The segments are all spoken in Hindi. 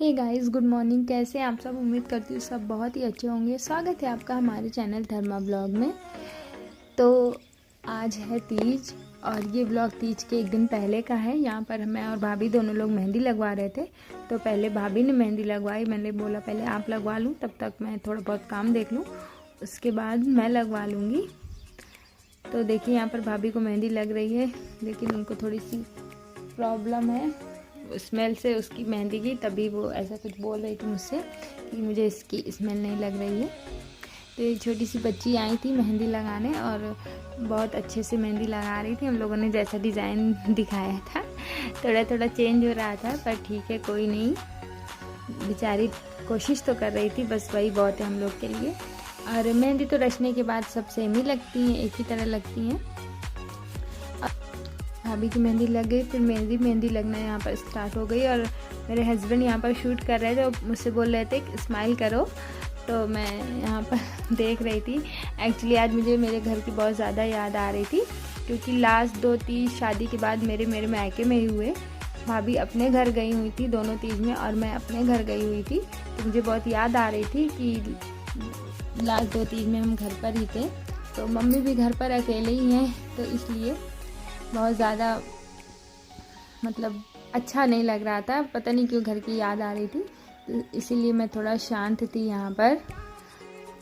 Hey guys, good morning. कैसे हैं आप सब? उम्मीद करती हूँ सब बहुत ही अच्छे होंगे। स्वागत है आपका हमारे चैनल धर्मा ब्लॉग में। तो आज है तीज और ये ब्लॉग तीज के एक दिन पहले का है। यहाँ पर मैं और भाभी दोनों लोग मेहंदी लगवा रहे थे। तो पहले भाभी ने मेहंदी लगवाई, मैंने बोला पहले आप लगवा लूँ, तब तक मैं थोड़ा बहुत काम देख लूँ, उसके बाद मैं लगवा लूँगी। तो देखिए यहाँ पर भाभी को मेहंदी लग रही है, लेकिन उनको थोड़ी सी प्रॉब्लम है स्मेल से उसकी मेहंदी की, तभी वो ऐसा कुछ बोल रही थी मुझसे कि मुझे इसकी स्मेल नहीं लग रही है। तो एक छोटी सी बच्ची आई थी मेहंदी लगाने और बहुत अच्छे से मेहंदी लगा रही थी। हम लोगों ने जैसा डिज़ाइन दिखाया था थोड़ा थोड़ा चेंज हो रहा था, पर ठीक है, कोई नहीं। बेचारी कोशिश तो कर रही थी, बस वही बहुत है हम लोग के लिए। और मेहंदी तो रचने के बाद सब सेम ही लगती हैं, एक ही तरह लगती हैं। भाभी की मेहंदी लग गई, फिर मेहंदी लगना यहाँ पर स्टार्ट हो गई। और मेरे हस्बैंड यहाँ पर शूट कर रहे थे, वो मुझसे बोल रहे थे कि स्माइल करो, तो मैं यहाँ पर देख रही थी। एक्चुअली आज मुझे मेरे घर की बहुत ज़्यादा याद आ रही थी, क्योंकि लास्ट 2 तीज शादी के बाद मेरे मायके में ही हुए। भाभी अपने घर गई हुई थी दोनों तीज में, और मैं अपने घर गई हुई थी। तो मुझे बहुत याद आ रही थी कि लास्ट 2 तीज में हम घर पर ही थे। तो मम्मी भी घर पर अकेले ही हैं, तो इसलिए बहुत ज़्यादा मतलब अच्छा नहीं लग रहा था। पता नहीं क्यों घर की याद आ रही थी, तो इसीलिए मैं थोड़ा शांत थी यहाँ पर।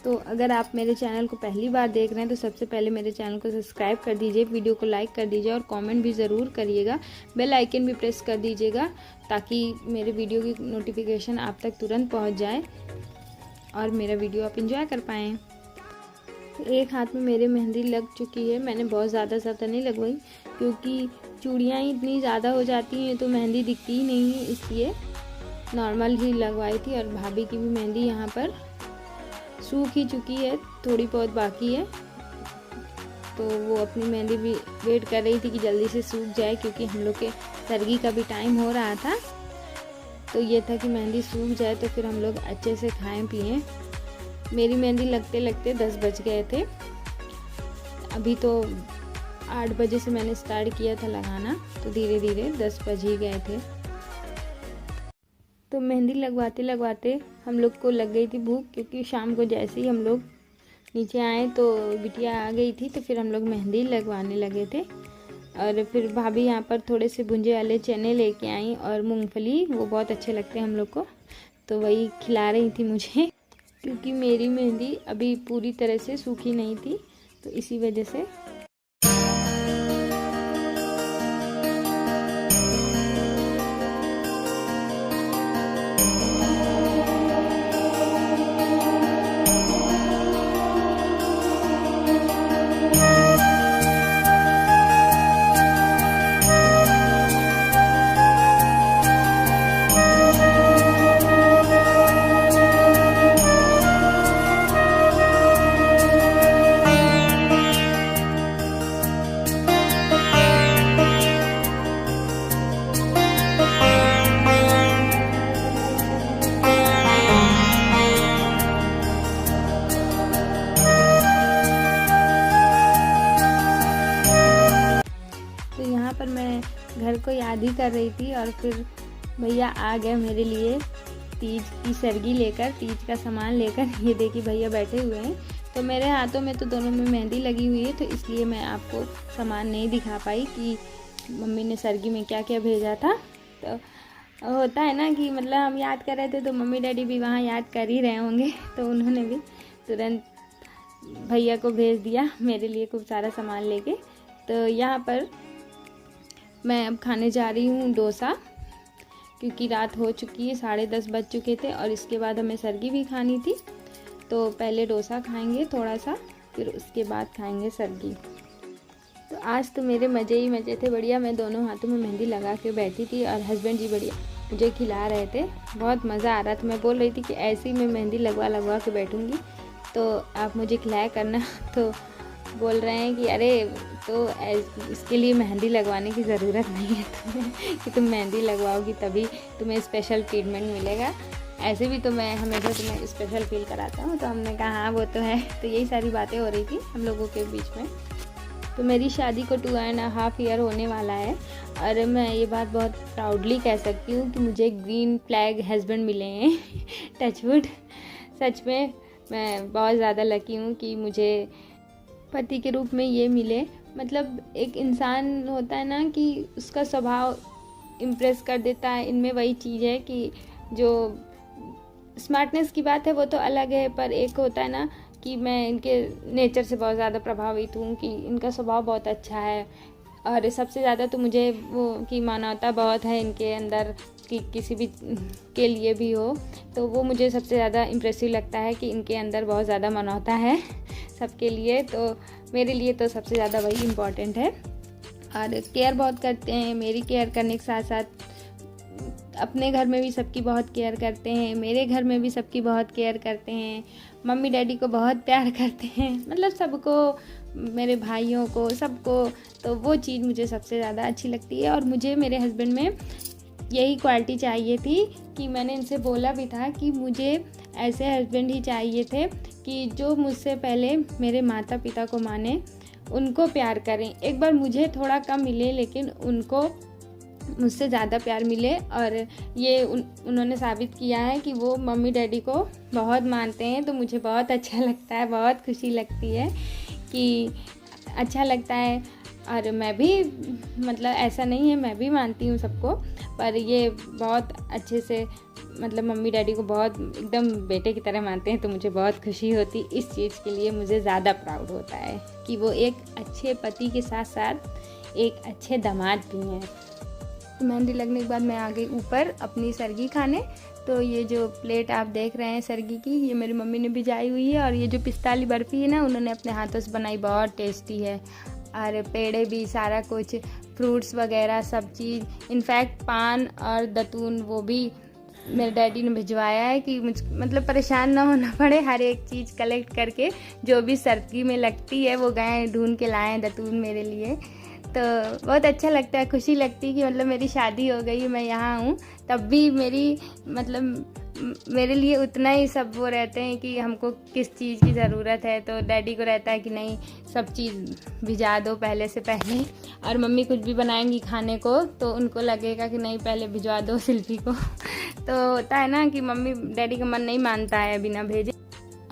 तो अगर आप मेरे चैनल को पहली बार देख रहे हैं तो सबसे पहले मेरे चैनल को सब्सक्राइब कर दीजिए, वीडियो को लाइक कर दीजिए और कमेंट भी ज़रूर करिएगा। बेल आइकन भी प्रेस कर दीजिएगा ताकि मेरे वीडियो की नोटिफिकेशन आप तक तुरंत पहुँच जाए और मेरा वीडियो आप इंजॉय कर पाएँ। एक हाथ में मेरे मेहंदी लग चुकी है। मैंने बहुत ज़्यादा नहीं लगवाई, क्योंकि चूड़ियाँ ही इतनी ज़्यादा हो जाती हैं तो मेहंदी दिखती ही नहीं है, इसलिए नॉर्मल ही लगवाई थी। और भाभी की भी मेहंदी यहाँ पर सूख ही चुकी है, थोड़ी बहुत बाकी है। तो वो अपनी मेहंदी भी वेट कर रही थी कि जल्दी से सूख जाए, क्योंकि हम लोग के सर्गी का भी टाइम हो रहा था। तो ये था कि मेहंदी सूख जाए तो फिर हम लोग अच्छे से खाएँ पिएँ। मेरी मेहंदी लगते लगते 10 बज गए थे। अभी तो 8 बजे से मैंने स्टार्ट किया था लगाना, तो धीरे धीरे 10 बज ही गए थे। तो मेहंदी लगवाते लगवाते हम लोग को लग गई थी भूख, क्योंकि शाम को जैसे ही हम लोग नीचे आए तो बिटिया आ गई थी, तो फिर हम लोग मेहंदी लगवाने लगे थे। और फिर भाभी यहाँ पर थोड़े से भुंजे वाले चने लेके आई और मूंगफली, वो बहुत अच्छे लगते हैं हम लोग को, तो वही खिला रही थी मुझे, क्योंकि मेरी मेहंदी अभी पूरी तरह से सूखी नहीं थी, तो इसी वजह से। तो यहाँ पर मैं घर को याद ही कर रही थी, और फिर भैया आ गए मेरे लिए तीज की सरगी लेकर, तीज का सामान लेकर। ये देखिए भैया बैठे हुए हैं। तो मेरे हाथों में तो दोनों में मेहंदी लगी हुई है, तो इसलिए मैं आपको सामान नहीं दिखा पाई कि मम्मी ने सरगी में क्या क्या भेजा था। तो होता है ना कि मतलब हम याद कर रहे थे तो मम्मी डैडी भी वहाँ याद कर ही रहे होंगे, तो उन्होंने भी तुरंत भैया को भेज दिया मेरे लिए खूब सारा सामान लेके। तो यहाँ पर मैं अब खाने जा रही हूँ डोसा, क्योंकि रात हो चुकी है, 10:30 बज चुके थे, और इसके बाद हमें सरगी भी खानी थी। तो पहले डोसा खाएंगे थोड़ा सा, फिर उसके बाद खाएंगे सरगी। तो आज तो मेरे मज़े ही मज़े थे, बढ़िया। मैं दोनों हाथों में मेहंदी लगा के बैठी थी और हस्बैंड जी बढ़िया मुझे खिला रहे थे, बहुत मज़ा आ रहा था। मैं बोल रही थी कि ऐसे ही मैं मेहंदी लगवा के बैठूँगी, तो आप मुझे खिलाया करना। तो बोल रहे हैं कि अरे, तो इसके लिए मेहंदी लगवाने की ज़रूरत नहीं है तुम्हें कि तुम मेहंदी लगवाओगी तभी तुम्हें स्पेशल ट्रीटमेंट मिलेगा, ऐसे भी तो मैं हमेशा तुम्हें स्पेशल फील कराता हूँ। तो हमने कहा हाँ वो तो है। तो यही सारी बातें हो रही थी हम लोगों के बीच में। तो मेरी शादी को 2.5 ईयर होने वाला है और मैं ये बात बहुत प्राउडली कह सकती हूँ कि मुझे ग्रीन फ्लैग हस्बैंड मिले हैं। टचवुड, सच में मैं बहुत ज़्यादा लकी हूँ कि मुझे पति के रूप में ये मिले। मतलब एक इंसान होता है ना कि उसका स्वभाव इम्प्रेस कर देता है, इनमें वही चीज़ है कि जो स्मार्टनेस की बात है वो तो अलग है, पर एक होता है ना कि मैं इनके नेचर से बहुत ज़्यादा प्रभावित हूँ कि इनका स्वभाव बहुत अच्छा है। और सबसे ज़्यादा तो मुझे वो कि मानवता बहुत है इनके अंदर, कि किसी भी के लिए भी हो तो वो मुझे सबसे ज़्यादा इम्प्रेसिव लगता है कि इनके अंदर बहुत ज़्यादा मानवता है सबके लिए। तो मेरे लिए तो सबसे ज़्यादा वही इम्पॉर्टेंट है। और केयर बहुत करते हैं, मेरी केयर करने के साथ साथ अपने घर में भी सबकी बहुत केयर करते हैं, मेरे घर में भी सबकी बहुत केयर करते हैं, मम्मी डैडी को बहुत प्यार करते हैं, मतलब सबको, मेरे भाइयों को, सबको। तो वो चीज़ मुझे सबसे ज़्यादा अच्छी लगती है। और मुझे मेरे हस्बैंड में यही क्वालिटी चाहिए थी कि मैंने इनसे बोला भी था कि मुझे ऐसे हस्बैंड ही चाहिए थे कि जो मुझसे पहले मेरे माता पिता को माने, उनको प्यार करें। एक बार मुझे थोड़ा कम मिले लेकिन उनको मुझसे ज़्यादा प्यार मिले। और ये उन्होंने साबित किया है कि वो मम्मी डैडी को बहुत मानते हैं। तो मुझे बहुत अच्छा लगता है, बहुत खुशी लगती है कि अच्छा लगता है। और मैं भी, मतलब ऐसा नहीं है, मैं भी मानती हूँ सबको, पर ये बहुत अच्छे से, मतलब मम्मी डैडी को बहुत एकदम बेटे की तरह मानते हैं। तो मुझे बहुत खुशी होती, इस चीज़ के लिए मुझे ज़्यादा प्राउड होता है कि वो एक अच्छे पति के साथ साथ एक अच्छे दामाद भी हैं। मेहंदी लगने के बाद मैं आ गई ऊपर अपनी सरगी खाने। तो ये जो प्लेट आप देख रहे हैं सरगी की, ये मेरी मम्मी ने भिजाई हुई है। और ये जो पिस्ता वाली बर्फ़ी है ना, उन्होंने अपने हाथों से बनाई, बहुत टेस्टी है। और पेड़े भी, सारा कुछ, फ्रूट्स वगैरह सब चीज़, इनफैक्ट पान और दतून वो भी मेरे डैडी ने भिजवाया है कि मतलब परेशान ना होना पड़े, हर एक चीज़ कलेक्ट करके जो भी सरगी में लगती है वो गए ढूंढ के लाए दतून मेरे लिए। तो बहुत अच्छा लगता है, खुशी लगती है कि मतलब मेरी शादी हो गई, मैं यहाँ हूँ, तब भी मेरे लिए उतना ही सब वो रहते हैं कि हमको किस चीज़ की ज़रूरत है। तो डैडी को रहता है कि नहीं, सब चीज़ भिजा दो पहले से पहले। और मम्मी कुछ भी बनाएंगी खाने को तो उनको लगेगा कि नहीं, पहले भिजवा दो शिल्पी को। तो होता है ना कि मम्मी डैडी का मन नहीं मानता है बिना भेजे।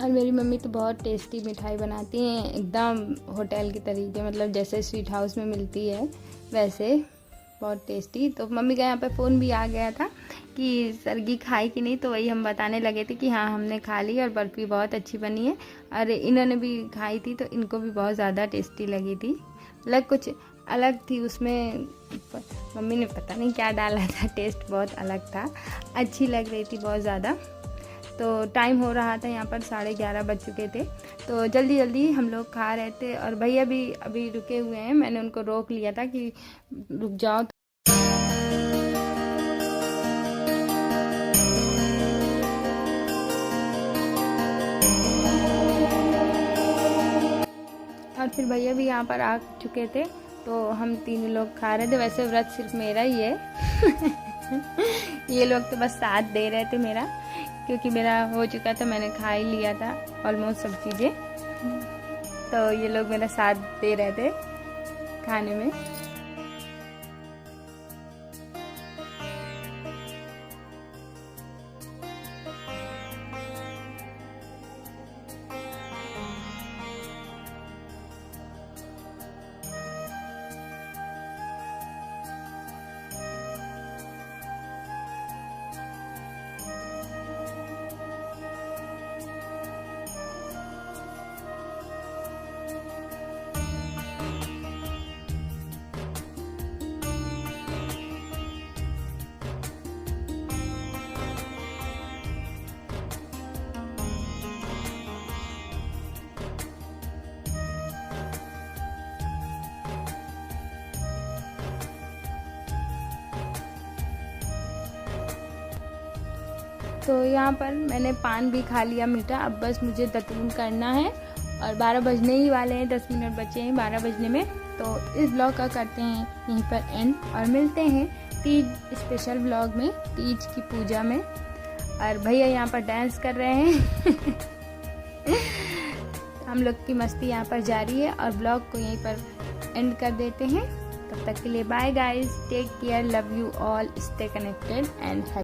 और मेरी मम्मी तो बहुत टेस्टी मिठाई बनाती हैं, एकदम होटल की तरीके, मतलब जैसे स्वीट हाउस में मिलती है वैसे, बहुत टेस्टी। तो मम्मी का यहाँ पे फ़ोन भी आ गया था कि सरगी खाई कि नहीं, तो वही हम बताने लगे थे कि हाँ हमने खा ली और बर्फ़ी बहुत अच्छी बनी है। और इन्होंने भी खाई थी तो इनको भी बहुत ज़्यादा टेस्टी लगी थी, मतलब कुछ अलग थी उसमें, मम्मी ने पता नहीं क्या डाला था, टेस्ट बहुत अलग था, अच्छी लग रही थी बहुत ज़्यादा। तो टाइम हो रहा था यहाँ पर 11:30 बज चुके थे। तो जल्दी जल्दी हम लोग खा रहे थे और भैया भी अभी रुके हुए हैं, मैंने उनको रोक लिया था कि रुक जाओ। और फिर भैया भी यहाँ पर आ चुके थे तो हम तीनों लोग खा रहे थे। वैसे व्रत सिर्फ मेरा ही है। ये लोग तो बस साथ दे रहे थे मेरा, क्योंकि मेरा हो चुका था, मैंने खा ही लिया था ऑलमोस्ट सब चीज़ें। तो ये लोग मेरा साथ दे रहे थे खाने में। तो यहाँ पर मैंने पान भी खा लिया मीठा, अब बस मुझे दतून करना है और 12 बजने ही वाले हैं, 10 मिनट बचे हैं 12 बजने में। तो इस ब्लॉग का करते हैं यहीं पर एंड और मिलते हैं तीज स्पेशल ब्लॉग में, तीज की पूजा में। और भैया यहाँ पर डांस कर रहे हैं। हम लोग की मस्ती यहाँ पर जारी है और ब्लॉग को यहीं पर एंड कर देते हैं। तब तक के लिए bye guys, take care, love you all, stay connected and